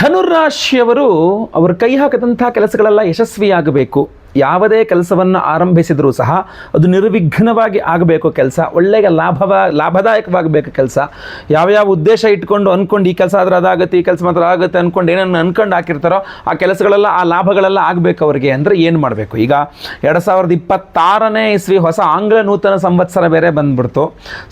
ಧನುರಾಶಿಯವರು ಅವರು ಕೈ ಹಾಕಿದಂಥ ಕೆಲಸಗಳೆಲ್ಲ ಯಶಸ್ವಿಯಾಗಬೇಕು. ಯಾವುದೇ ಕೆಲಸವನ್ನು ಆರಂಭಿಸಿದರೂ ಸಹ ಅದು ನಿರ್ವಿಘ್ನವಾಗಿ ಆಗಬೇಕು. ಕೆಲಸ ಒಳ್ಳೆಯ ಲಾಭದಾಯಕವಾಗಬೇಕು. ಕೆಲಸ ಯಾವ್ಯಾವ ಉದ್ದೇಶ ಇಟ್ಕೊಂಡು ಅಂದ್ಕೊಂಡು ಈ ಕೆಲಸ ಆದರೆ ಅದಾಗುತ್ತೆ, ಈ ಕೆಲಸ ಮಾತ್ರ ಆಗುತ್ತೆ ಅಂದ್ಕೊಂಡು ಏನನ್ನು ಅಂದ್ಕೊಂಡು ಹಾಕಿರ್ತಾರೋ ಆ ಕೆಲಸಗಳೆಲ್ಲ ಆ ಲಾಭಗಳೆಲ್ಲ ಆಗಬೇಕು ಅವರಿಗೆ. ಅಂದರೆ ಏನು ಮಾಡಬೇಕು? ಈಗ 2026ನೇ ಇಸ್ವಿ ಹೊಸ ಆಂಗ್ಲ ನೂತನ ಸಂವತ್ಸರ ಬೇರೆ ಬಂದ್ಬಿಡ್ತು.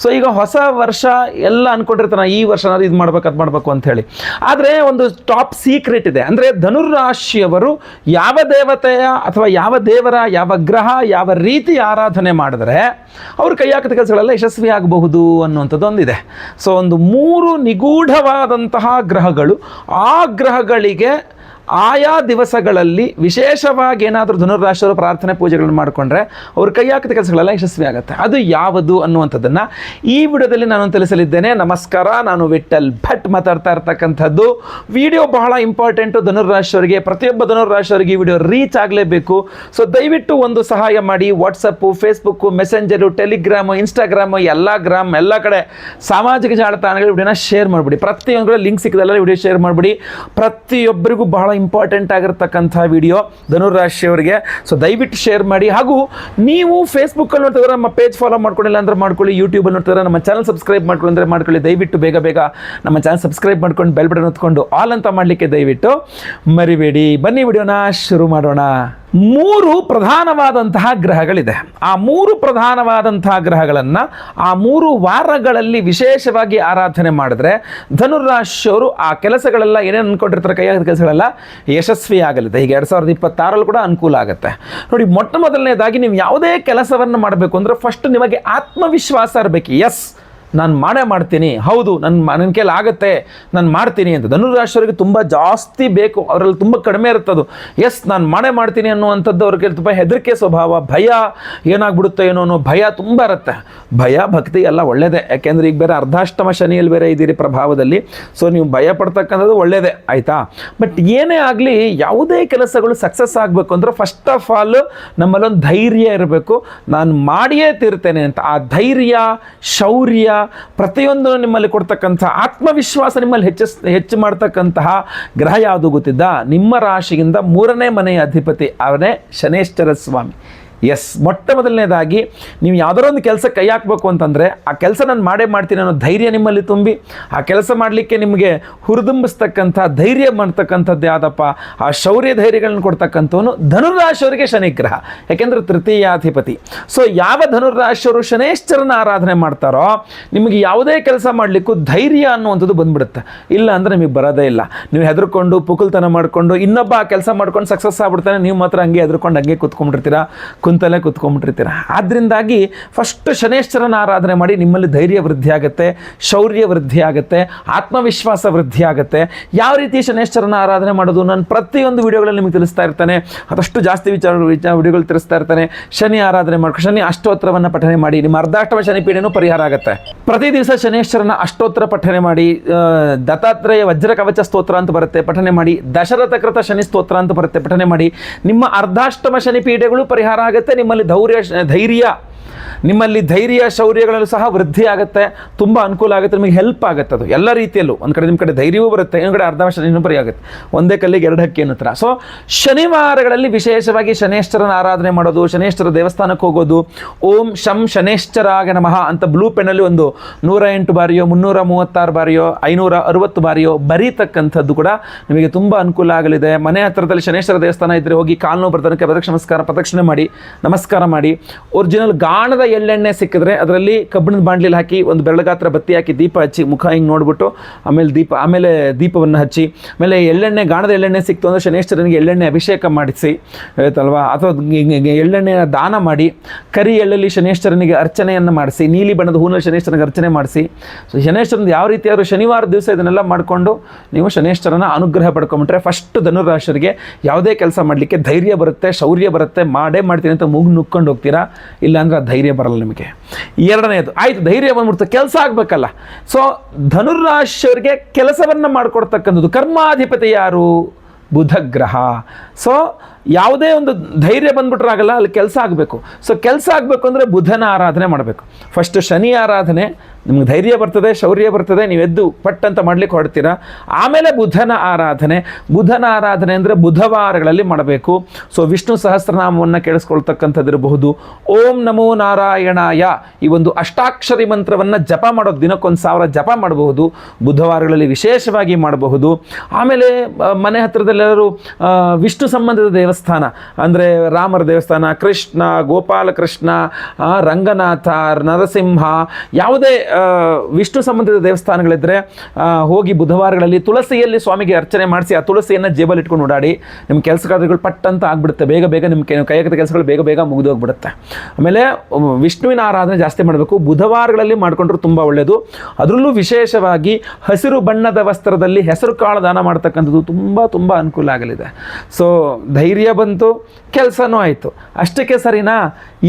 ಸೊ ಈಗ ಹೊಸ ವರ್ಷ ಎಲ್ಲ ಅಂದ್ಕೊಂಡಿರ್ತಾನೆ ಈ ವರ್ಷ ಇದು ಮಾಡ್ಬೇಕು ಅದು ಮಾಡಬೇಕು ಅಂತ ಹೇಳಿ. ಆದರೆ ಒಂದು ಟಾಪ್ ಸೀಕ್ರೆಟ್ ಇದೆ. ಅಂದರೆ ಧನುರಾಶಿಯವರು ಯಾವ ದೇವತೆಯ ಅಥವಾ ಯಾವ ದೇವರ ಯಾವ ಗ್ರಹ ಯಾವ ರೀತಿ ಆರಾಧನೆ ಮಾಡಿದ್ರೆ ಅವರು ಕೈ ಹಾಕಿದ ಕೆಲಸಗಳೆಲ್ಲ ಯಶಸ್ವಿ ಆಗಬಹುದು ಅನ್ನುವಂಥದ್ದು ಒಂದಿದೆ. ಸೊ ಒಂದು 3 ನಿಗೂಢವಾದಂತಹ ಗ್ರಹಗಳು, ಆ ಗ್ರಹಗಳಿಗೆ ಆಯಾ ದಿವಸಗಳಲ್ಲಿ ವಿಶೇಷವಾಗಿ ಏನಾದರೂ ಧನುರಾಶಿಯವರು ಪ್ರಾರ್ಥನೆ ಪೂಜೆಗಳನ್ನು ಮಾಡಿಕೊಂಡ್ರೆ ಅವ್ರ ಕೈ ಹಾಕಿದ ಕೆಲಸಗಳೆಲ್ಲ ಯಶಸ್ವಿ ಆಗುತ್ತೆ. ಅದು ಯಾವುದು ಅನ್ನುವಂಥದ್ದನ್ನು ಈ ವಿಡಿಯೋದಲ್ಲಿ ನಾನು ತಿಳಿಸಲಿದ್ದೇನೆ. ನಮಸ್ಕಾರ, ನಾನು ವಿಠಲ್ ಭಟ್ ಮಾತಾಡ್ತಾ ಇರ್ತಕ್ಕಂಥದ್ದು. ವಿಡಿಯೋ ಬಹಳ ಇಂಪಾರ್ಟೆಂಟು ಧನುರಾಶಿಯವರಿಗೆ. ಪ್ರತಿಯೊಬ್ಬ ಧನುರಾಶಿಯವರಿಗೆ ಈ ವಿಡಿಯೋ ರೀಚ್ ಆಗಲೇಬೇಕು. ಸೊ ದಯವಿಟ್ಟು ಒಂದು ಸಹಾಯ ಮಾಡಿ. WhatsApp, Facebook, messenger, Telegram, Instagram, ಎಲ್ಲ ಕಡೆ ಸಾಮಾಜಿಕ ಜಾಲತಾಣಗಳು ವಿಡಿಯೋನ ಶೇರ್ ಮಾಡಿಬಿಡಿ. ಪ್ರತಿಯೊಂದು ಕಡೆ ಲಿಂಕ್ ಸಿಕ್ಕಿದೆಲ್ಲ ವಿಡಿಯೋ ಶೇರ್ ಮಾಡಿಬಿಡಿ. ಪ್ರತಿಯೊಬ್ಬರಿಗೂ ಬಹಳ ಇಂಪಾರ್ಟೆಂಟ್ ಆಗಿರ್ತಕ್ಕಂಥ ವಿಡಿಯೋ ಧನುರಾಶಿಯವರಿಗೆ. ಸೊ ದಯವಿಟ್ಟು ಶೇರ್ ಮಾಡಿ. ಹಾಗೂ ನೀವು ಫೇಸ್ಬುಕ್ಕಲ್ಲಿ ನೋಡ್ತಿದ್ರೆ ನಮ್ಮ ಪೇಜ್ ಫಾಲೋ ಮಾಡ್ಕೊಂಡಿಲ್ಲ ಅಂದ್ರೆ ಮಾಡ್ಕೊಳ್ಳಿ. ಯೂಟ್ಯೂಬಲ್ಲಿ ನೋಡ್ತಿದ್ರೆ ನಮ್ಮ ಚಾನಲ್ ಸಬ್ಸ್ಕ್ರೈಬ್ ಮಾಡ್ಕೊಳ್ಳಿ ಅಂದರೆ ಮಾಡ್ಕೊಳ್ಳಿ. ದಯವಿಟ್ಟು ಬೇಗ ನಮ್ಮ ಚಾನಲ್ ಸಬ್ಸ್ಕ್ರೈಬ್ ಮಾಡ್ಕೊಂಡು ಬೆಲ್ ಬಟನ್ ಹೊತ್ಕೊಂಡು ಆಲ್ ಅಂತ ಮಾಡಲಿಕ್ಕೆ ದಯವಿಟ್ಟು ಮರಿಬೇಡಿ. ಬನ್ನಿ ವಿಡಿಯೋನ ಶುರು ಮಾಡೋಣ. 3 ಪ್ರಧಾನವಾದಂತಹ ಗ್ರಹಗಳಿದೆ. ಆ 3 ಪ್ರಧಾನವಾದಂತಹ ಗ್ರಹಗಳನ್ನು ಆ 3 ವಾರಗಳಲ್ಲಿ ವಿಶೇಷವಾಗಿ ಆರಾಧನೆ ಮಾಡಿದ್ರೆ ಧನುರಾಶಿಯವರು ಆ ಕೆಲಸಗಳೆಲ್ಲ ಏನೇನು ಅಂದ್ಕೊಂಡಿರ್ತಾರೆ ಕೈ ಹಾಕಿದ ಕೆಲಸಗಳೆಲ್ಲ ಯಶಸ್ವಿ ಆಗಲಿದೆ. ಈಗ 2026 ಕೂಡ ಅನುಕೂಲ ಆಗುತ್ತೆ. ನೋಡಿ, ಮೊಟ್ಟ ಮೊದಲನೇದಾಗಿ ನೀವು ಯಾವುದೇ ಕೆಲಸವನ್ನು ಮಾಡಬೇಕು ಅಂದರೆ ಫಸ್ಟ್ ನಿಮಗೆ ಆತ್ಮವಿಶ್ವಾಸ ಇರಬೇಕು. ಎಸ್, ನಾನು ಮಾಡ್ತೀನಿ, ಹೌದು ನನ್ನ ಕೈಲಿ ಆಗುತ್ತೆ, ನಾನು ಮಾಡ್ತೀನಿ ಅಂತ. ಧನುರಾಶಿಯವರಿಗೆ ತುಂಬ ಜಾಸ್ತಿ ಬೇಕು, ಅವರಲ್ಲಿ ತುಂಬ ಕಡಿಮೆ ಇರುತ್ತದು. ಎಸ್, ನಾನು ಮಾಡ್ತೀನಿ ಅನ್ನುವಂಥದ್ದು ಅವ್ರಿಗೆ ತುಂಬ ಹೆದರಿಕೆ ಸ್ವಭಾವ, ಭಯ ಏನಾಗ್ಬಿಡುತ್ತೋ ಏನೋ ಅನ್ನೋ ಭಯ ತುಂಬ ಇರುತ್ತೆ. ಭಯ ಭಕ್ತಿ ಎಲ್ಲ ಒಳ್ಳೆಯದೇ, ಯಾಕೆಂದರೆ ಈಗ ಬೇರೆ ಅರ್ಧಾಷ್ಟಮ ಶನಿಯಲ್ಲಿ ಬೇರೆ ಇದ್ದೀರಿ ಪ್ರಭಾವದಲ್ಲಿ. ಸೊ ನೀವು ಭಯ ಪಡ್ತಕ್ಕಂಥದ್ದು ಒಳ್ಳೆಯದೇ, ಆಯಿತಾ. ಬಟ್ ಏನೇ ಆಗಲಿ, ಯಾವುದೇ ಕೆಲಸಗಳು ಸಕ್ಸಸ್ ಆಗಬೇಕು ಅಂದರೆ ಫಸ್ಟ್ ಆಫ್ ಆಲ್ ನಮ್ಮಲ್ಲೊಂದು ಧೈರ್ಯ ಇರಬೇಕು. ನಾನು ಮಾಡಿಯೇ ತೀರ್ತೇನೆ ಅಂತ. ಆ ಧೈರ್ಯ, ಶೌರ್ಯ, ಪ್ರತಿಯೊಂದು ನಿಮ್ಮಲ್ಲಿ ಕೊಡ್ತಕ್ಕಂಥ ಆತ್ಮವಿಶ್ವಾಸ ನಿಮ್ಮಲ್ಲಿ ಹೆಚ್ಚು ಮಾಡ್ತಕ್ಕಂತಹ ಗ್ರಹ ಯಾವುದು ಗೊತ್ತಿದ್ದ? ನಿಮ್ಮ ರಾಶಿಯಿಂದ 3ನೇ ಮನೆಯ ಅಧಿಪತಿ ಅವನೇ ಶನೇಶ್ವರ ಸ್ವಾಮಿ. ಎಸ್, ಮೊಟ್ಟ ಮೊದಲನೇದಾಗಿ ನೀವು ಯಾವುದೋ ಒಂದು ಕೆಲಸ ಕೈ ಹಾಕಬೇಕು ಅಂತಂದರೆ ಆ ಕೆಲಸ ನಾನು ಮಾಡ್ತೀನಿ ಅನ್ನೋ ಧೈರ್ಯ ನಿಮ್ಮಲ್ಲಿ ತುಂಬಿ ಆ ಕೆಲಸ ಮಾಡಲಿಕ್ಕೆ ನಿಮಗೆ ಹುರಿದುಂಬಿಸ್ತಕ್ಕಂಥ ಧೈರ್ಯ ಮಾಡ್ತಕ್ಕಂಥದ್ದು ಯಾವುದಪ್ಪ? ಆ ಶೌರ್ಯ ಧೈರ್ಯಗಳನ್ನು ಕೊಡ್ತಕ್ಕಂಥವನು ಧನುರಾಶಿಯವರಿಗೆ ಶನಿಗ್ರಹ, ಯಾಕೆಂದರೆ ತೃತೀಯಾಧಿಪತಿ. ಸೊ ಯಾವ ಧನುರಾಶಿಯವರು ಶನೇಶ್ವರನ ಆರಾಧನೆ ಮಾಡ್ತಾರೋ ನಿಮಗೆ ಯಾವುದೇ ಕೆಲಸ ಮಾಡಲಿಕ್ಕೂ ಧೈರ್ಯ ಅನ್ನುವಂಥದ್ದು ಬಂದ್ಬಿಡುತ್ತೆ. ಇಲ್ಲ ಅಂದರೆ ನಿಮಗೆ ಬರೋದೇ ಇಲ್ಲ. ನೀವು ಹೆದರ್ಕೊಂಡು ಪುಕುಲ್ತನ ಮಾಡಿಕೊಂಡು ಇನ್ನೊಬ್ಬ ಆ ಕೆಲಸ ಮಾಡ್ಕೊಂಡು ಸಕ್ಸಸ್ ಆಗ್ಬಿಡ್ತಾನೆ, ನೀವು ಮಾತ್ರ ಹಂಗೆ ಹೆದರ್ಕೊಂಡು ಹಂಗೆ ಕೂತ್ಕೊಂಡ್ಬಿಡ್ತೀರಾ, ಕುಂತಲೇ ಕೂತ್ಕೊಂಡ್ಬಿಟ್ಟಿರ್ತೀರ. ಆದ್ದರಿಂದಾಗಿ ಫಸ್ಟ್ ಶನೇಶ್ವರನ ಆರಾಧನೆ ಮಾಡಿ. ನಿಮ್ಮಲ್ಲಿ ಧೈರ್ಯ ವೃದ್ಧಿ ಆಗುತ್ತೆ, ಶೌರ್ಯ ವೃದ್ಧಿ ಆಗುತ್ತೆ, ಆತ್ಮವಿಶ್ವಾಸ ವೃದ್ಧಿ ಆಗುತ್ತೆ. ಯಾವ ರೀತಿ ಶನೇಶ್ವರನ ಆರಾಧನೆ ಮಾಡೋದು ನಾನು ಪ್ರತಿಯೊಂದು ವಿಡಿಯೋಗಳಲ್ಲಿ ನಿಮಗೆ ತಿಳಿಸ್ತಾ ಇರ್ತಾನೆ. ಅದಷ್ಟು ಜಾಸ್ತಿ ವಿಡಿಯೋಗಳು ತಿಳಿಸ್ತಾ ಇರ್ತಾನೆ. ಶನಿ ಆರಾಧನೆ ಮಾಡ್ಕೊ, ಶನಿ ಅಷ್ಟೋತ್ತರವನ್ನು ಪಠನೆ ಮಾಡಿ. ನಿಮ್ಮ ಅರ್ಧಾಷ್ಟಮ ಶನಿ ಪೀಡೆನೂ ಪರಿಹಾರ ಆಗುತ್ತೆ. ಪ್ರತಿ ದಿವಸ ಶನೇಶ್ವರನ ಅಷ್ಟೋತ್ತರ ಪಠನೆ ಮಾಡಿ. ದತ್ತಾತ್ರೇಯ ವಜ್ರ ಕವಚ ಸ್ತೋತ್ರ ಅಂತ ಬರುತ್ತೆ, ಪಠನೆ ಮಾಡಿ. ದಶರಥ ಕೃತ ಶನಿ ಸ್ತೋತ್ರ ಅಂತ ಬರುತ್ತೆ, ಪಠನೆ ಮಾಡಿ. ನಿಮ್ಮ ಅರ್ಧಾಷ್ಟಮ ಶನಿ ಪೀಡೆಗಳು ಪರಿಹಾರ ಆಗುತ್ತೆ. ನಿಮ್ಮಲ್ಲಿ ನಿಮ್ಮಲ್ಲಿ ಧೈರ್ಯ ಶೌರ್ಯಗಳಲ್ಲೂ ಸಹ ವೃದ್ಧಿ ಆಗುತ್ತೆ. ತುಂಬ ಅನುಕೂಲ ಆಗುತ್ತೆ, ನಿಮಗೆ ಹೆಲ್ಪ್ ಆಗುತ್ತೆ. ಅದು ಎಲ್ಲ ರೀತಿಯಲ್ಲೂ ಒಂದು ಕಡೆ ನಿಮ್ಮ ಕಡೆ ಧೈರ್ಯವೂ ಬರುತ್ತೆ, ಇನ್ನೊಂದು ಕಡೆ ಅರ್ಧ ಶನಿನೂ ಆಗುತ್ತೆ. ಒಂದೇ ಕಲ್ಲಿಗೆ 2 ಹಕ್ಕಿ ಅನ್ನೋ ಥರ. ಸೊ ಶನಿವಾರಗಳಲ್ಲಿ ವಿಶೇಷವಾಗಿ ಶನೇಶ್ವರನ ಆರಾಧನೆ ಮಾಡೋದು, ಶನೇಶ್ವರ ದೇವಸ್ಥಾನಕ್ಕೆ ಹೋಗೋದು. ಓಂ ಶಂ ಶನೇಶ್ವರಾಯ ನಮಃ ಅಂತ ಬ್ಲೂ ಪೆನ್ನಲ್ಲಿ ಒಂದು 108 ಬಾರಿಯೋ 336 ಬಾರಿಯೋ 560 ಬಾರಿಯೋ ಬರೀತಕ್ಕಂಥದ್ದು ಕೂಡ ನಿಮಗೆ ತುಂಬ ಅನುಕೂಲ ಆಗಲಿದೆ. ಮನೆ ಹತ್ತಿರದಲ್ಲಿ ಶನೇಶ್ವರ ದೇವಸ್ಥಾನ ಇದ್ದರೆ ಹೋಗಿ ಕಾಲು ಬರ್ತನಕ್ಕೆ ಪ್ರದಕ್ಷಿಣೆ ಮಾಡಿ, ನಮಸ್ಕಾರ ಮಾಡಿ. ಒರಿಜಿನಲ್ ಗಾಣದ ಎಳ್ಳೆಣ್ಣೆ ಸಿಕ್ಕಿದ್ರೆ ಅದರಲ್ಲಿ ಕಬ್ಬಿಣದ ಬಾಂಡ್ಲಿಲಿ ಹಾಕಿ ಒಂದು ಬೆರಳುಗಾತ್ರ ಬತ್ತಿ ಹಾಕಿ ದೀಪ ಹಚ್ಚಿ, ಮುಖ ಹಿಂಗೆ ನೋಡ್ಬಿಟ್ಟು ಆಮೇಲೆ ದೀಪವನ್ನು ಹಚ್ಚಿ, ಆಮೇಲೆ ಗಾಣದ ಎಳ್ಳೆಣ್ಣೆ ಸಿಕ್ತು ಅಂದರೆ ಶನೇಶ್ವರನಿಗೆ ಎಳ್ಳೆಣ್ಣೆ ಅಭಿಷೇಕ ಮಾಡಿಸಿ ಆಯ್ತಲ್ವಾ. ಅಥವಾ ಎಳ್ಳೆಣ್ಣೆಯ ದಾನ ಮಾಡಿ, ಕರಿ ಎಳ್ಳಲ್ಲಿ ಶನೇಶ್ವರನಿಗೆ ಅರ್ಚನೆಯನ್ನು ಮಾಡಿಸಿ, ನೀಲಿ ಬಣ್ಣದ ಹೂನಲ್ಲಿ ಶನೇಶ್ವರನಿಗೆ ಅರ್ಚನೆ ಮಾಡಿಸಿ. ಸೊ ಶನೇಶ್ವರನ ಯಾವ ರೀತಿಯಾದರೂ ಶನಿವಾರ ದಿವಸ ಇದನ್ನೆಲ್ಲ ಮಾಡಿಕೊಂಡು ನೀವು ಶನೇಶ್ವರನ ಅನುಗ್ರಹ ಪಡ್ಕೊಂಬಿಟ್ರೆ ಫಸ್ಟ್ ಧನುರಾಶಿಯವರಿಗೆ ಯಾವುದೇ ಕೆಲಸ ಮಾಡಲಿಕ್ಕೆ ಧೈರ್ಯ ಬರುತ್ತೆ, ಶೌರ್ಯ ಬರುತ್ತೆ. ಮಾಡ್ತೀನಿ ಅಂತ ನುಗ್ಕೊಂಡು ಹೋಗ್ತೀರಾ. ಇಲ್ಲಾಂದ್ರೆ ಧೈರ್ಯ ಬರಲ್ಲ ನಿಮಗೆ. ಎರಡನೇದು ಆಯ್ತು, ಧೈರ್ಯ ಬಂದ್ಬಿಡ್ತು, ಕೆಲಸ ಆಗಬೇಕಲ್ಲ. ಸೊ ಧನುರಾಶಿಯವರಿಗೆ ಕೆಲಸವನ್ನು ಮಾಡಿಕೊಡ್ತಕ್ಕಂಥದ್ದು ಕರ್ಮಾಧಿಪತಿ ಯಾರು? ಬುಧ ಗ್ರಹ. ಸೊ ಯಾವುದೇ ಒಂದು ಧೈರ್ಯ ಬಂದ್ಬಿಟ್ರೆ ಆಗಲ್ಲ, ಅಲ್ಲಿ ಕೆಲಸ ಆಗಬೇಕು. ಸೊ ಕೆಲಸ ಆಗಬೇಕು ಅಂದರೆ ಬುಧನ ಆರಾಧನೆ ಮಾಡಬೇಕು. ಫಸ್ಟ್ ಶನಿ ಆರಾಧನೆ, ನಿಮ್ಗೆ ಧೈರ್ಯ ಬರ್ತದೆ, ಶೌರ್ಯ ಬರ್ತದೆ, ನೀವು ಎದ್ದು ಪಟ್ ಅಂತ ಮಾಡ್ಲಿಕ್ಕೆ ಹೊರಡ್ತೀರಾ. ಆಮೇಲೆ ಬುಧನ ಆರಾಧನೆ ಅಂದರೆ ಬುಧವಾರಗಳಲ್ಲಿ ಮಾಡಬೇಕು. ಸೊ ವಿಷ್ಣು ಸಹಸ್ರನಾಮವನ್ನು ಕೇಳಿಸ್ಕೊಳ್ತಕ್ಕಂಥದ್ದಿರಬಹುದು. ಓಂ ನಮೋ ನಾರಾಯಣಾಯ ಈ ಒಂದು ಅಷ್ಟಾಕ್ಷರಿ ಮಂತ್ರವನ್ನು ಜಪ ಮಾಡೋದು, ದಿನಕ್ಕೊಂದು 1000 ಜಪ ಮಾಡಬಹುದು, ಬುಧವಾರಗಳಲ್ಲಿ ವಿಶೇಷವಾಗಿ ಮಾಡಬಹುದು. ಆಮೇಲೆ ಮನೆ ಹತ್ತಿರದಲ್ಲೆಲ್ಲರೂ ವಿಷ್ಣು ಸಂಬಂಧದ ದೇವಸ್ಥಾನ ಅಂದರೆ ರಾಮರ ದೇವಸ್ಥಾನ, ಕೃಷ್ಣ, ಗೋಪಾಲಕೃಷ್ಣ, ರಂಗನಾಥ, ನರಸಿಂಹ, ಯಾವುದೇ ವಿಷ್ಣು ಸಂಬಂಧಿತ ದೇವಸ್ಥಾನಗಳಿದ್ದರೆ ಹೋಗಿ ಬುಧವಾರಗಳಲ್ಲಿ ತುಳಸಿಯಲ್ಲಿ ಸ್ವಾಮಿಗೆ ಅರ್ಚನೆ ಮಾಡಿಸಿ ಆ ತುಳಸಿಯನ್ನು ಜೇಬಲ್ಲಿ ಇಟ್ಕೊಂಡು ಓಡಾಡಿ. ನಿಮ್ಮ ಕೆಲಸ ಕಾರ್ಯಗಳು ಪಟ್ಟಂತ ಆಗಿಬಿಡುತ್ತೆ, ಬೇಗ ನಿಮ್ಮ ಕೈಯಾಗದ ಕೆಲಸಗಳು ಬೇಗ ಮುಗಿದೋಗ್ಬಿಡುತ್ತೆ. ಆಮೇಲೆ ವಿಷ್ಣುವಿನ ಆರಾಧನೆ ಜಾಸ್ತಿ ಮಾಡಬೇಕು, ಬುಧವಾರಗಳಲ್ಲಿ ಮಾಡಿಕೊಂಡ್ರು ತುಂಬ ಒಳ್ಳೆಯದು. ಅದರಲ್ಲೂ ವಿಶೇಷವಾಗಿ ಹಸಿರು ಬಣ್ಣದ ವಸ್ತ್ರದಲ್ಲಿ ಹೆಸರು ಕಾಳು ದಾನ ಮಾಡ್ತಕ್ಕಂಥದ್ದು ತುಂಬ ಅನುಕೂಲ ಆಗಲಿದೆ. ಸೊ ಧೈರ್ಯ ಬಂತು, ಕೆಲಸನೂ ಆಯಿತು. ಅಷ್ಟಕ್ಕೆ ಸರಿನಾ?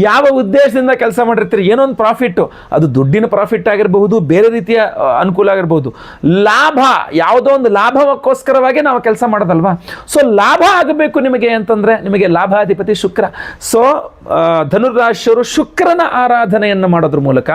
ಯಾವ ಉದ್ದೇಶದಿಂದ ಕೆಲಸ ಮಾಡಿರ್ತೀರಿ, ಏನೋ ಒಂದು ಪ್ರಾಫಿಟ್ಟು, ಅದು ದುಡ್ಡಿನ ಪ್ರಾಫಿಟ್ ಆಗಿರಬಹುದು, ಬೇರೆ ರೀತಿಯ ಅನುಕೂಲ ಆಗಿರಬಹುದು, ಲಾಭ, ಯಾವುದೋ ಒಂದು ಲಾಭಕ್ಕೋಸ್ಕರವಾಗಿ ನಾವು ಕೆಲಸ ಮಾಡೋದಲ್ವಾ. ಸೊ ಲಾಭ ಆಗಬೇಕು ನಿಮಗೆ ಅಂತಂದರೆ ನಿಮಗೆ ಲಾಭಾಧಿಪತಿ ಶುಕ್ರ. ಸೊ ಧನುರಾಶಿಯವರು ಶುಕ್ರನ ಆರಾಧನೆಯನ್ನು ಮಾಡೋದ್ರ ಮೂಲಕ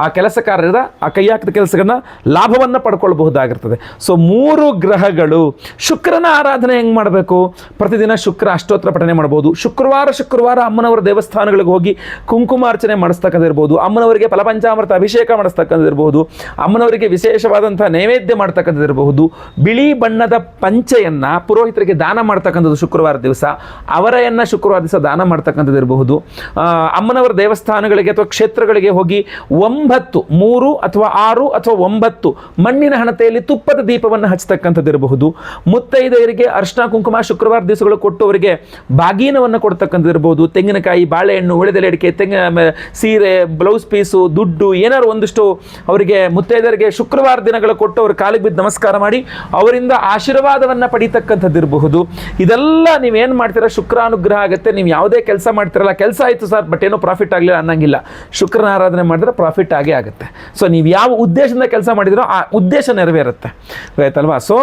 ಆ ಕೆಲಸಕಾರರ ಆ ಕೈ ಹಾಕಿದ ಕೆಲಸಗಳನ್ನ ಲಾಭವನ್ನು ಪಡ್ಕೊಳ್ಬಹುದಾಗಿರ್ತದೆ. ಸೊ 3 ಗ್ರಹಗಳು. ಶುಕ್ರನ ಆರಾಧನೆ ಹೆಂಗೆ ಮಾಡಬೇಕು? ಪ್ರತಿದಿನ ಶುಕ್ರ ಅಷ್ಟೋತ್ರ ಪಠನೆ ಮಾಡ್ಬೋದು. ಶುಕ್ರವಾರ ಅಮ್ಮನವರ ದೇವಸ್ಥಾನಗಳಿಗೆ ಹೋಗಿ ಕುಂಕುಮಾರ್ಚನೆ ಮಾಡಿಸ್ತಕ್ಕಂಥದ್ದಿರ್ಬೋದು, ಅಮ್ಮನವರಿಗೆ ಫಲಪಂಚಾಮೃತ ಅಭಿಷೇಕ ಮಾಡಿಸ್ತಕ್ಕಂಥದ್ದಿರ್ಬೋದು, ಅಮ್ಮನವರಿಗೆ ವಿಶೇಷವಾದಂಥ ನೈವೇದ್ಯ ಮಾಡ್ತಕ್ಕಂಥದ್ದಿರಬಹುದು. ಬಿಳಿ ಬಣ್ಣದ ಪಂಚೆಯನ್ನು ಪುರೋಹಿತರಿಗೆ ದಾನ ಮಾಡ್ತಕ್ಕಂಥದ್ದು ಶುಕ್ರವಾರ ದಿವಸ, ಅವರೆಯನ್ನು ಶುಕ್ರವಾರ ದಿವಸ ದಾನ ಮಾಡ್ತಕ್ಕಂಥದ್ದಿರಬಹುದು. ಅಮ್ಮನವರ ದೇವಸ್ಥಾನಗಳಿಗೆ ಅಥವಾ ಕ್ಷೇತ್ರಗಳಿಗೆ ಹೋಗಿ 9, 3 ಅಥವಾ 6 ಅಥವಾ 9 ಮಣ್ಣಿನ ಹಣತೆಯಲ್ಲಿ ತುಪ್ಪದ ದೀಪವನ್ನು ಹಚ್ಚತಕ್ಕಂಥದ್ದಿರಬಹುದು. ಮುತ್ತೈದೆಯರಿಗೆ ಅರ್ಶಿನ ಕುಂಕುಮ ಶುಕ್ರವಾರ ದಿವಸಗಳು ಕೊಟ್ಟು ಅವರಿಗೆ ಬಾಗೀನವನ್ನು ಕೊಡ್ತಕ್ಕಂಥದ್ದಿರ್ಬೋದು. ತೆಂಗಿನಕಾಯಿ, ಬಾಳೆಹಣ್ಣು, ಉಳಿದೆಲೆ ಅಡಿಕೆ, ಸೀರೆ, ಬ್ಲೌಸ್ ಪೀಸು, ದುಡ್ಡು, ಏನಾದ್ರು ಒಂದಿಷ್ಟು ಅವರಿಗೆ ಮುತ್ತೈದರಿಗೆ ಶುಕ್ರವಾರ ದಿನಗಳು ಕೊಟ್ಟು ಅವ್ರ ಕಾಲಿಗೆ ಬಿದ್ದು ನಮಸ್ಕಾರ ಮಾಡಿ ಅವರಿಂದ ಆಶೀರ್ವಾದವನ್ನು ಪಡೀತಕ್ಕಂಥದ್ದಿರಬಹುದು. ಇದೆಲ್ಲ ನೀವೇನು ಮಾಡ್ತೀರಾ, ಶುಕ್ರಾನುಗ್ರಹ ಆಗುತ್ತೆ. ನೀವು ಯಾವುದೇ ಕೆಲಸ ಮಾಡ್ತಿರಲ್ಲ, ಕೆಲಸ ಆಯಿತು ಸರ್ ಬಟ್ ಏನೋ ಪ್ರಾಫಿಟ್ ಆಗಲಿಲ್ಲ ಅನ್ನಂಗಿಲ್ಲ. ಶುಕ್ರನ ಆರಾಧನೆ ಮಾಡಿದ್ರೆ ಪ್ರಾಫಿಟ್ ಆಗೇ ಆಗುತ್ತೆ. ಸೊ ನೀವು ಯಾವ ಉದ್ದೇಶದಿಂದ ಕೆಲಸ ಮಾಡಿದಿರೋ ಆ ಉದ್ದೇಶ ನೆರವೇರುತ್ತೆ, ಆಯ್ತಲ್ವಾ. ಸೊ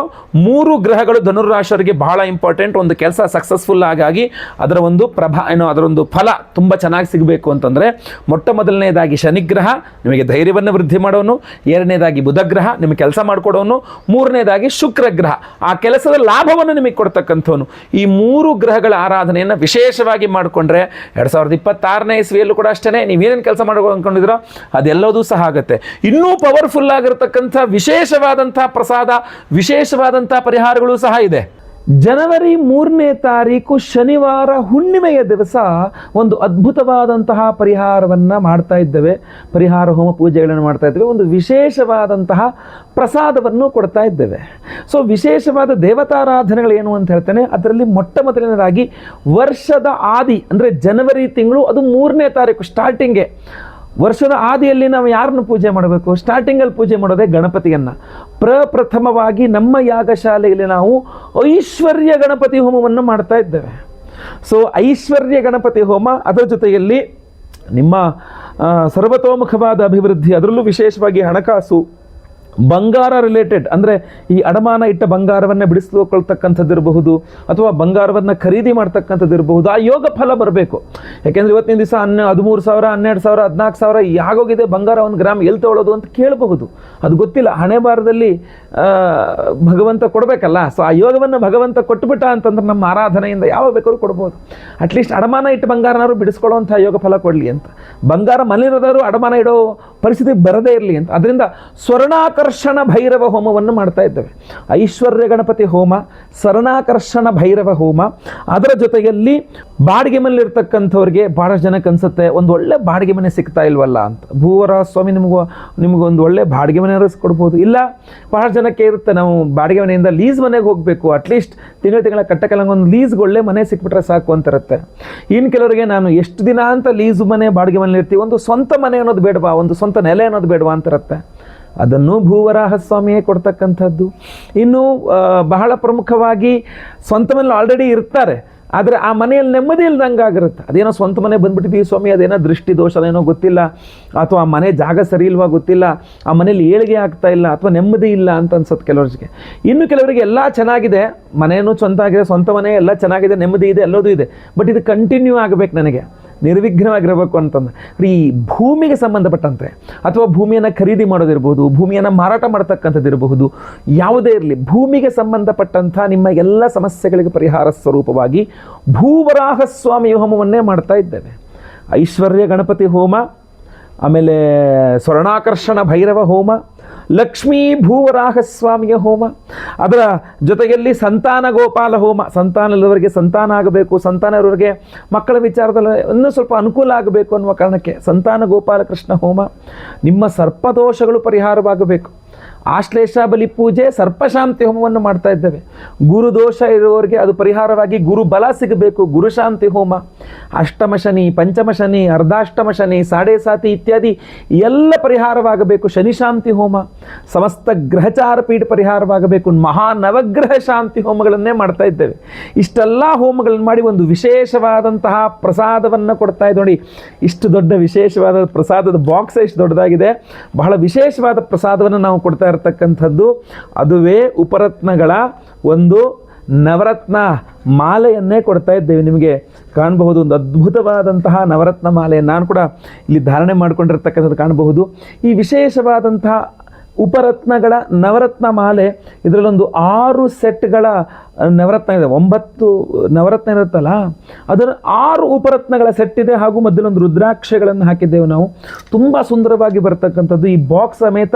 3 ಗ್ರಹಗಳು ಧನುರಾಶಿಯವರಿಗೆ ಬಹಳ ಇಂಪಾರ್ಟೆಂಟ್. ಒಂದು ಕೆಲಸ ಸಕ್ಸಸ್ಫುಲ್ ಆಗಿ ಅದರ ಒಂದು ಅದರ ಒಂದು ಫಲ ತುಂಬ ಚೆನ್ನಾಗಿ ಸಿಗಬೇಕು ಅಂತಂದರೆ ಮೊಟ್ಟ ಮೊದಲನೇದಾಗಿ ಶನಿಗ್ರಹ ನಿಮಗೆ ಧೈರ್ಯವನ್ನು ವೃದ್ಧಿ ಮಾಡೋನು, ಎರಡನೇದಾಗಿ ಬುಧಗ್ರಹ ನಿಮಗೆ ಕೆಲಸ ಮಾಡಿಕೊಡೋನು, ಮೂರನೇದಾಗಿ ಶುಕ್ರಗ್ರಹ ಆ ಕೆಲಸದ ಲಾಭವನ್ನು ನಿಮಗೆ ಕೊಡ್ತಕ್ಕಂಥವನು. ಈ 3 ಗ್ರಹಗಳ ಆರಾಧನೆಯನ್ನು ವಿಶೇಷವಾಗಿ ಮಾಡಿಕೊಂಡ್ರೆ 2026ನೇ ಇಸ್ವಿಯಲ್ಲೂ ಕೂಡ ಅಷ್ಟೇ ನೀವೇನೇನು ಕೆಲಸ ಮಾಡಬೇಕು ಅಂದ್ಕೊಂಡಿದ್ದೀರೋ ಅದೆಲ್ಲದೂ ಸಹ ಆಗುತ್ತೆ. ಇನ್ನೂ ಪವರ್ಫುಲ್ ಆಗಿರತಕ್ಕಂಥ ವಿಶೇಷವಾದಂಥ ಪ್ರಸಾದ, ವಿಶೇಷವಾದಂಥ ಪರಿಹಾರಗಳು ಸಹ ಇದೆ. ಜನವರಿ 3ನೇ ತಾರೀಕು ಶನಿವಾರ ಹುಣ್ಣಿಮೆಯ ದಿವಸ ಒಂದು ಅದ್ಭುತವಾದಂತಹ ಪರಿಹಾರವನ್ನು ಮಾಡ್ತಾ ಇದ್ದೇವೆ. ಪರಿಹಾರ ಹೋಮ ಪೂಜೆಗಳನ್ನು ಮಾಡ್ತಾ ಇದ್ದೇವೆ. ಒಂದು ವಿಶೇಷವಾದಂತಹ ಪ್ರಸಾದವನ್ನು ಕೊಡ್ತಾ ಇದ್ದೇವೆ. ಸೊ ವಿಶೇಷವಾದ ದೇವತಾರಾಧನೆಗಳು ಏನು ಅಂತ ಹೇಳ್ತೇನೆ. ಅದರಲ್ಲಿ ಮೊಟ್ಟ ಮೊದಲನೇದಾಗಿ ವರ್ಷದ ಆದಿ ಅಂದರೆ ಜನವರಿ ತಿಂಗಳು, ಅದು 3ನೇ ತಾರೀಕು ಸ್ಟಾರ್ಟಿಂಗ್ಗೆ. ವರ್ಷದ ಆದಿಯಲ್ಲಿ ನಾವು ಯಾರನ್ನು ಪೂಜೆ ಮಾಡಬೇಕು? ಸ್ಟಾರ್ಟಿಂಗಲ್ಲಿ ಪೂಜೆ ಮಾಡೋದೇ ಗಣಪತಿಯನ್ನು. ಪ್ರಪ್ರಥಮವಾಗಿ ನಮ್ಮ ಯಾಗಶಾಲೆಯಲ್ಲಿ ನಾವು ಐಶ್ವರ್ಯ ಗಣಪತಿ ಹೋಮವನ್ನು ಮಾಡ್ತಾ ಇದ್ದೇವೆ. ಸೊ ಐಶ್ವರ್ಯ ಗಣಪತಿ ಹೋಮ, ಅದರ ಜೊತೆಯಲ್ಲಿ ನಿಮ್ಮ ಸರ್ವತೋಮುಖವಾದ ಅಭಿವೃದ್ಧಿ, ಅದರಲ್ಲೂ ವಿಶೇಷವಾಗಿ ಹಣಕಾಸು, ಬಂಗಾರ ರಿಲೇಟೆಡ್ ಅಂದರೆ ಈ ಅಡಮಾನ ಇಟ್ಟ ಬಂಗಾರವನ್ನು ಬಿಡಿಸ್ಕೊಳ್ತಕ್ಕಂಥದ್ದಿರಬಹುದು ಅಥವಾ ಬಂಗಾರವನ್ನು ಖರೀದಿ ಮಾಡ್ತಕ್ಕಂಥದ್ದಿರಬಹುದು. ಆ ಯೋಗ ಫಲ ಬರಬೇಕು. ಯಾಕೆಂದರೆ ಇವತ್ತಿನ ದಿವಸ 13,000, 12,000, 14,000 ಯಾಗೋಗಿದೆ ಬಂಗಾರ 1 ಗ್ರಾಮ್ ಎಲ್ಲಿ ತಗೊಳ್ಳೋದು ಅಂತ ಕೇಳಬಹುದು. ಅದು ಗೊತ್ತಿಲ್ಲ. ಹಣೆ ಬಾರದಲ್ಲಿ ಭಗವಂತ ಕೊಡಬೇಕಲ್ಲ. ಸೊ ಆ ಯೋಗವನ್ನು ಭಗವಂತ ಕೊಟ್ಟುಬಿಟ್ಟ ಅಂತಂದ್ರೆ ನಮ್ಮ ಆರಾಧನೆಯಿಂದ ಯಾವಾಗ ಬೇಕಾದ್ರೂ ಕೊಡ್ಬೋದು. ಅಟ್ಲೀಸ್ಟ್ ಅಡಮಾನ ಇಟ್ಟು ಬಂಗಾರನಾದ್ರು ಬಿಡಿಸ್ಕೊಳ್ಳೋವಂಥ ಯೋಗ ಫಲ ಕೊಡಲಿ ಅಂತ. ಬಂಗಾರ ಮನೆಯಿರೋದಾದ್ರು ಅಡಮಾನ ಇಡೋ ಪರಿಸ್ಥಿತಿ ಬರದೇ ಇರಲಿ ಅಂತ. ಅದರಿಂದ ಸ್ವರ್ಣಾಕರ್ಷಣ ಭೈರವ ಹೋಮವನ್ನು ಮಾಡ್ತಾ ಇದ್ದೇವೆ. ಐಶ್ವರ್ಯ ಗಣಪತಿ ಹೋಮ, ಸ್ವರ್ಣಾಕರ್ಷಣ ಭೈರವ ಹೋಮ. ಅದರ ಜೊತೆಯಲ್ಲಿ ಬಾಡಿಗೆ ಮನೆಯಲ್ಲಿರ್ತಕ್ಕಂಥವ್ರಿಗೆ ಭಾಳ ಜನಕ್ಕೆ ಅನ್ಸುತ್ತೆ ಒಂದು ಒಳ್ಳೆ ಬಾಡಿಗೆ ಮನೆ ಸಿಗ್ತಾ ಇಲ್ವಲ್ಲ ಅಂತ. ಭೂವರ ಸ್ವಾಮಿ ನಿಮಗೊಂದು ಒಳ್ಳೆ ಬಾಡಿಗೆ ಮನೆ ಕೊಡ್ಬೋದು. ಇಲ್ಲ, ಬಹಳ ಜನಕ್ಕೆ ಇರುತ್ತೆ ನಾವು ಬಾಡಿಗೆ ಮನೆಯಿಂದ ಲೀಸ್ ಮನೆಗೆ ಹೋಗಬೇಕು, ಅಟ್ಲೀಸ್ಟ್ ತಿಂಗಳ ಕಟ್ಟಕಲಂಗೊಂದು ಲೀಸ್ಗೆ ಒಳ್ಳೆ ಮನೆ ಸಿಕ್ಬಿಟ್ರೆ ಸಾಕು ಅಂತಿರುತ್ತೆ. ಇನ್ನು ಕೆಲವರಿಗೆ ನಾನು ಎಷ್ಟು ದಿನ ಅಂತ ಲೀಸು ಮನೆ ಬಾಡಿಗೆ ಮನೆ ಇರ್ತೀವಿ, ಒಂದು ಸ್ವಂತ ಮನೆ ಅನ್ನೋದು ಬೇಡವಾ, ಒಂದು ಸ್ವಂತ ನೆಲೆ ಅನ್ನೋದು ಬೇಡವಾ ಅಂತಿರುತ್ತೆ. ಅದನ್ನು ಭೂವರಾಹ ಸ್ವಾಮಿಯೇ ಕೊಡ್ತಕ್ಕಂಥದ್ದು. ಇನ್ನು ಬಹಳ ಪ್ರಮುಖವಾಗಿ ಸ್ವಂತ ಮನೇಲಿ ಆಲ್ರೆಡಿ ಇರ್ತಾರೆ, ಆದರೆ ಆ ಮನೆಯಲ್ಲಿ ನೆಮ್ಮದಿ ಇಲ್ದಂಗೆ ಆಗಿರುತ್ತೆ. ಅದೇನೋ ಸ್ವಂತ ಮನೆ ಬಂದುಬಿಟ್ಟಿದ್ದೀವಿ ಸ್ವಾಮಿ, ಅದೇನೋ ದೃಷ್ಟಿ ದೋಷನೇನೋ ಗೊತ್ತಿಲ್ಲ, ಅಥವಾ ಆ ಮನೆ ಜಾಗ ಸರಿ ಇಲ್ವಾ ಗೊತ್ತಿಲ್ಲ, ಆ ಮನೇಲಿ ಏಳಿಗೆ ಆಗ್ತಾ ಇಲ್ಲ, ಅಥವಾ ನೆಮ್ಮದಿ ಇಲ್ಲ ಅಂತ ಅನ್ಸುತ್ತೆ ಕೆಲವರಿಗೆ. ಇನ್ನು ಕೆಲವರಿಗೆ ಎಲ್ಲ ಚೆನ್ನಾಗಿದೆ, ಮನೆಯೂ ಸ್ವಂತ ಆಗಿದೆ, ಸ್ವಂತ ಮನೆ ಎಲ್ಲ ಚೆನ್ನಾಗಿದೆ, ನೆಮ್ಮದಿ ಇದೆ, ಎಲ್ಲದೂ ಇದೆ, ಬಟ್ ಇದು ಕಂಟಿನ್ಯೂ ಆಗಬೇಕು ನನಗೆ. ನಿರ್ವಿಘ್ನವಾಗಿರಬೇಕು ಅಂತಂದ್ರೆ ಈ ಭೂಮಿಗೆ ಸಂಬಂಧಪಟ್ಟಂತೆ ಅಥವಾ ಭೂಮಿಯನ್ನು ಖರೀದಿ ಮಾಡೋದಿರ್ಬೋದು, ಭೂಮಿಯನ್ನು ಮಾರಾಟ ಮಾಡ್ತಕ್ಕಂಥದ್ದು ಇರಬಹುದು, ಯಾವುದೇ ಇರಲಿ ಭೂಮಿಗೆ ಸಂಬಂಧಪಟ್ಟಂಥ ನಿಮ್ಮ ಎಲ್ಲ ಸಮಸ್ಯೆಗಳಿಗೆ ಪರಿಹಾರ ಸ್ವರೂಪವಾಗಿ ಭೂವರಾಹ ಸ್ವಾಮಿ ಹೋಮವನ್ನೇ ಮಾಡ್ತಾ ಇದ್ದೇವೆ. ಐಶ್ವರ್ಯ ಗಣಪತಿ ಹೋಮ, ಆಮೇಲೆ ಸ್ವರ್ಣಾಕರ್ಷಣ ಭೈರವ ಹೋಮ, ಲಕ್ಷ್ಮೀ ಭೂವರಾಹ ಸ್ವಾಮಿಯ ಹೋಮ, ಅದರ ಜೊತೆಯಲ್ಲಿ ಸಂತಾನ ಗೋಪಾಲ ಹೋಮ, ಸಂತಾನದವರಿಗೆ ಸಂತಾನ ಆಗಬೇಕು, ಸಂತಾನದವರಿಗೆ ಮಕ್ಕಳ ವಿಚಾರದಲ್ಲಿ ಇನ್ನೂ ಸ್ವಲ್ಪ ಅನುಕೂಲ ಆಗಬೇಕು ಅನ್ನುವ ಕಾರಣಕ್ಕೆ ಸಂತಾನ ಗೋಪಾಲ ಕೃಷ್ಣ ಹೋಮ, ನಿಮ್ಮ ಸರ್ಪದೋಷಗಳು ಪರಿಹಾರವಾಗಬೇಕು, ಆಶ್ಲೇಷ ಬಲಿ ಪೂಜೆ, ಸರ್ಪಶಾಂತಿ ಹೋಮವನ್ನು ಮಾಡ್ತಾ ಇದ್ದೇವೆ. ಗುರುದೋಷ ಇರುವವರಿಗೆ ಅದು ಪರಿಹಾರವಾಗಿ ಗುರು ಬಲ ಸಿಗಬೇಕು, ಗುರುಶಾಂತಿ ಹೋಮ, ಅಷ್ಟಮ ಶನಿ, ಪಂಚಮ ಶನಿ, ಅರ್ಧಾಷ್ಟಮ ಶನಿ, ಸಾಡೆ ಸಾತಿ ಇತ್ಯಾದಿ ಎಲ್ಲ ಪರಿಹಾರವಾಗಬೇಕು, ಶನಿಶಾಂತಿ ಹೋಮ, ಸಮಸ್ತ ಗ್ರಹಚಾರ ಪೀಠ ಪರಿಹಾರವಾಗಬೇಕು, ಮಹಾನವಗ್ರಹ ಶಾಂತಿ ಹೋಮಗಳನ್ನೇ ಮಾಡ್ತಾ ಇದ್ದೇವೆ. ಇಷ್ಟೆಲ್ಲ ಹೋಮಗಳನ್ನು ಮಾಡಿ ಒಂದು ವಿಶೇಷವಾದಂತಹ ಪ್ರಸಾದವನ್ನು ಕೊಡ್ತಾ ಇದ್ದು ನೋಡಿ. ಇಷ್ಟು ದೊಡ್ಡ ವಿಶೇಷವಾದ ಪ್ರಸಾದದ ಬಾಕ್ಸ್ ಇಷ್ಟು ದೊಡ್ಡದಾಗಿದೆ. ಬಹಳ ವಿಶೇಷವಾದ ಪ್ರಸಾದವನ್ನು ನಾವು ಕೊಡ್ತಾ ಇರತಕ್ಕಂಥದ್ದು ಅದುವೇ ಉಪರತ್ನಗಳ ಒಂದು ನವರತ್ನ ಮಾಲೆಯನ್ನೇ ಕೊಡ್ತಾ ಇದ್ದೇವೆ. ನಿಮಗೆ ಕಾಣಬಹುದು ಒಂದು ಅದ್ಭುತವಾದಂತಹ ನವರತ್ನ ಮಾಲೆಯನ್ನು ನಾನು ಕೂಡ ಇಲ್ಲಿ ಧಾರಣೆ ಮಾಡಿಕೊಂಡಿರ್ತಕ್ಕಂಥದ್ದು ಕಾಣಬಹುದು. ಈ ವಿಶೇಷವಾದಂತಹ ಉಪರತ್ನಗಳ ನವರತ್ನ ಮಾಲೆ, ಇದರಲ್ಲೊಂದು 6 ಸೆಟ್ಗಳ ನವರತ್ನ ಇದೆ. 9 ನವರತ್ನ ಇರುತ್ತಲ್ಲ, ಅದರ 6 ಉಪರತ್ನಗಳ ಸೆಟ್ ಇದೆ. ಹಾಗೂ ಮಧ್ಯದಲ್ಲೊಂದು ರುದ್ರಾಕ್ಷಗಳನ್ನು ಹಾಕಿದ್ದೇವೆ ನಾವು. ತುಂಬ ಸುಂದರವಾಗಿ ಬರ್ತಕ್ಕಂಥದ್ದು. ಈ ಬಾಕ್ಸ್ ಸಮೇತ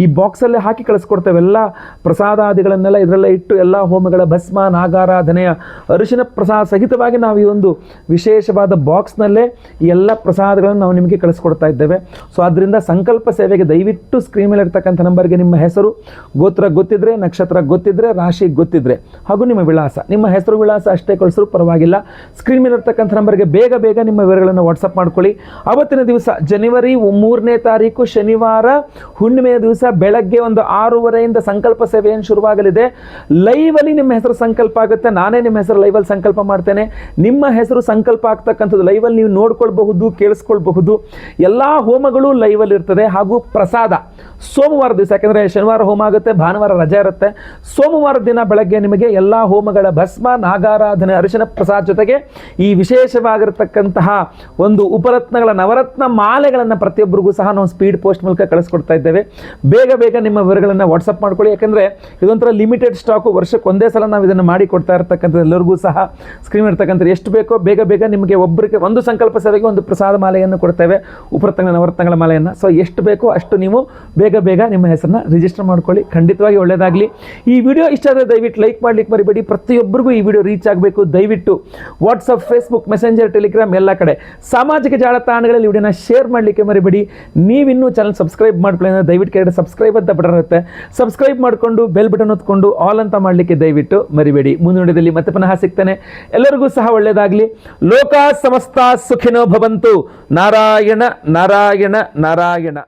ಈ ಬಾಕ್ಸಲ್ಲೇ ಹಾಕಿ ಕಳಿಸ್ಕೊಡ್ತೇವೆ. ಎಲ್ಲ ಪ್ರಸಾದಾದಿಗಳನ್ನೆಲ್ಲ ಇದರಲ್ಲೇ ಇಟ್ಟು ಎಲ್ಲ ಹೋಮಗಳ ಭಸ್ಮ, ನಾಗಾರಾಧನೆಯ ಅರಿಶಿನ ಪ್ರಸಾದ ಸಹಿತವಾಗಿ ನಾವು ಈ ಒಂದು ವಿಶೇಷವಾದ ಬಾಕ್ಸ್ನಲ್ಲೇ ಈ ಎಲ್ಲ ಪ್ರಸಾದಗಳನ್ನು ನಾವು ನಿಮಗೆ ಕಳಿಸ್ಕೊಡ್ತಾ ಇದ್ದೇವೆ. ಸೊ ಆದ್ದರಿಂದ ಸಂಕಲ್ಪ ಸೇವೆಗೆ ದಯವಿಟ್ಟು ಸ್ಕ್ರೀನ್ ಮೇಲೆ ಇರ್ತಕ್ಕಂಥ ನಂಬರ್ಗೆ ನಿಮ್ಮ ಹೆಸರು, ಗೋತ್ರ ಗೊತ್ತಿದ್ರೆ, ನಕ್ಷತ್ರ ಗೊತ್ತಿದ್ರೆ, ರಾಶಿ ಗೊತ್ತಿದ್ರೆ ಹಾಗೂ ನಿಮ್ಮ ವಿಳಾಸ, ನಿಮ್ಮ ಹೆಸರು ವಿಳಾಸ ಅಷ್ಟೇ ಕಳಿಸರು ಪರವಾಗಿಲ್ಲ. ಸ್ಕ್ರೀನ್ ಮೇಲೆ ಇರ್ತಕ್ಕಂಥ ನಂಬರ್ಗೆ ಬೇಗ ನಿಮ್ಮ ವಿವರಗಳನ್ನು ವಾಟ್ಸಪ್ ಮಾಡ್ಕೊಳ್ಳಿ. ಅವತ್ತಿನ ದಿವಸ ಜನವರಿ 3ನೇ ತಾರೀಕು ಶನಿವಾರ ಹುಣ್ಣಿಮೆಯ ದಿವಸ ಬೆಳಗ್ಗೆ ಒಂದು 6:30 ಸಂಕಲ್ಪ ಸೇವೆಯನ್ನು ಶುರುವಾಗಲಿದೆ. ಲೈವಲ್ಲಿ ನಿಮ್ಮ ಹೆಸರು ಸಂಕಲ್ಪ ಆಗುತ್ತೆ. ನಾನೇ ನಿಮ್ಮ ಹೆಸರು ಲೈವಲ್ಲಿ ಸಂಕಲ್ಪ ಮಾಡ್ತೇನೆ. ನಿಮ್ಮ ಹೆಸರು ಸಂಕಲ್ಪ ಆಗ್ತಕ್ಕಂಥದ್ದು ಲೈವಲ್ಲಿ ನೀವು ನೋಡ್ಕೊಳ್ಬಹುದು, ಕೇಳಿಸ್ಕೊಳ್ಬಹುದು. ಎಲ್ಲ ಹೋಮಗಳು ಲೈವಲ್ಲಿ ಇರ್ತದೆ. ಹಾಗೂ ಪ್ರಸಾದ ಸೋಮವಾರ ದಿವಸ, ಯಾಕೆಂದರೆ ಶನಿವಾರ ಹೋಮ ಆಗುತ್ತೆ, ಭಾನುವಾರ ರಜೆ ಇರುತ್ತೆ. ಸೋಮವಾರ ದಿನ ಬೆಳಗ್ಗೆ ನಿಮಗೆ ಎಲ್ಲ ಹೋಮಗಳ ಭಸ್ಮ, ನಾಗಾರಾಧನೆ, ಅರಿಶಿನ ಪ್ರಸಾದ ಜೊತೆಗೆ ಈ ವಿಶೇಷವಾಗಿರತಕ್ಕಂತಹ ಒಂದು ಉಪರತ್ನಗಳ ನವರತ್ನ ಮಾಲೆಗಳನ್ನು ಪ್ರತಿಯೊಬ್ಬರಿಗೂ ಸಹ ನಾವು ಸ್ಪೀಡ್ ಪೋಸ್ಟ್ ಮೂಲಕ ಕಳಿಸ್ಕೊಡ್ತಾ ಇದ್ದೇವೆ. ಬೇಗ ನಿಮ್ಮ ವಿವರಗಳನ್ನು ವಾಟ್ಸಪ್ ಮಾಡ್ಕೊಳ್ಳಿ. ಯಾಕೆಂದರೆ ಇದೊಂಥರ ಲಿಮಿಟೆಡ್ ಸ್ಟಾಕು, ವರ್ಷಕ್ಕೆ ಒಂದೇ ಸಲ ನಾವು ಇದನ್ನು ಮಾಡಿ ಕೊಡ್ತಾ ಇರ್ತಕ್ಕಂಥದ್ದು. ಎಲ್ಲರಿಗೂ ಸಹ ಸ್ಕ್ರೀನ್ ಇರ್ತಕ್ಕಂಥ ಎಷ್ಟು ಬೇಕೋ ಬೇಗ ನಿಮಗೆ ಒಬ್ಬರಿಗೆ ಒಂದು ಸಂಕಲ್ಪ ಸೇವೆಗೆ ಒಂದು ಪ್ರಸಾದ ಮಾಲೆಯನ್ನು ಕೊಡ್ತೇವೆ, ಉಪರತ್ನ ನವರತ್ನಗಳ ಮಾಲೆಯನ್ನು. ಸೊ ಎಷ್ಟು ಬೇಕೋ ಅಷ್ಟು ನೀವು ಬೇಗ ನಿಮ್ಮ ಹೆಸರನ್ನ ರಿಜಿಸ್ಟರ್ ಮಾಡ್ಕೊಳ್ಳಿ. ಖಂಡಿತವಾಗಿ ಒಳ್ಳೆಯದಾಗಲಿ. ಈ ವಿಡಿಯೋ ಇಷ್ಟ ಆದರೆ ದಯವಿಟ್ಟು ಲೈಕ್ ಮಾಡಲಿಕ್ಕೆ ಮರಿಬೇಡಿ. ಪ್ರತಿಯೊಬ್ಬರಿಗೂ ಈ ವಿಡಿಯೋ ರೀಚ್ ಆಗಬೇಕು. ದಯವಿಟ್ಟು ವಾಟ್ಸಪ್, ಫೇಸ್ಬುಕ್, ಮೆಸೆಂಜರ್, ಟೆಲಿಗ್ರಾಮ್ ಎಲ್ಲ ಕಡೆ ಸಾಮಾಜಿಕ ಜಾಲತಾಣಗಳಲ್ಲಿ ವಿಡಿಯೋನ ಶೇರ್ ಮಾಡಲಿಕ್ಕೆ ಮರಿಬೇಡಿ. ನೀವಿನ್ನೂ ಚಾನಲ್ ಸಬ್ಸ್ಕ್ರೈಬ್ ಮಾಡ್ಕೊಳ್ಳಿ ಅಂದರೆ ದಯವಿಟ್ಟು ಕೆಳಗಡೆ ಸಬ್ಸ್ಕ್ರೈಬ್ ಅಂತ ಬಟನ್ ಇರುತ್ತೆ, ಸಬ್ಸ್ಕ್ರೈಬ್ ಮಾಡಿಕೊಂಡು ಬೆಲ್ ಬಟನ್ ಒತ್ಕೊಂಡು ಆಲ್ ಅಂತ ಮಾಡಲಿಕ್ಕೆ ದಯವಿಟ್ಟು ಮರಿಬೇಡಿ. ಮುಂದಿನ ವಿಡಿಯೋದಲ್ಲಿ ಮತ್ತೆ ಪುನಃ ಸಿಗ್ತೇನೆ. ಎಲ್ಲರಿಗೂ ಸಹ ಒಳ್ಳೆಯದಾಗಲಿ. ಲೋಕ ಸಮಸ್ತ ಸುಖಿನೋ ಭವಂತು. ನಾರಾಯಣ ನಾರಾಯಣ ನಾರಾಯಣ.